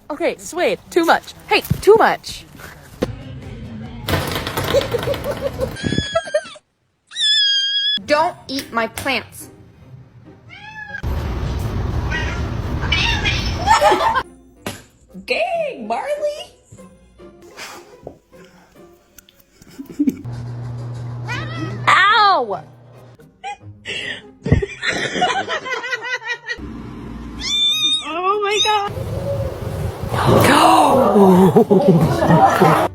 Okay, Suede, too much. Hey, too much. Don't eat my plants. Dang, Marley. Ow! Oh my god. Go!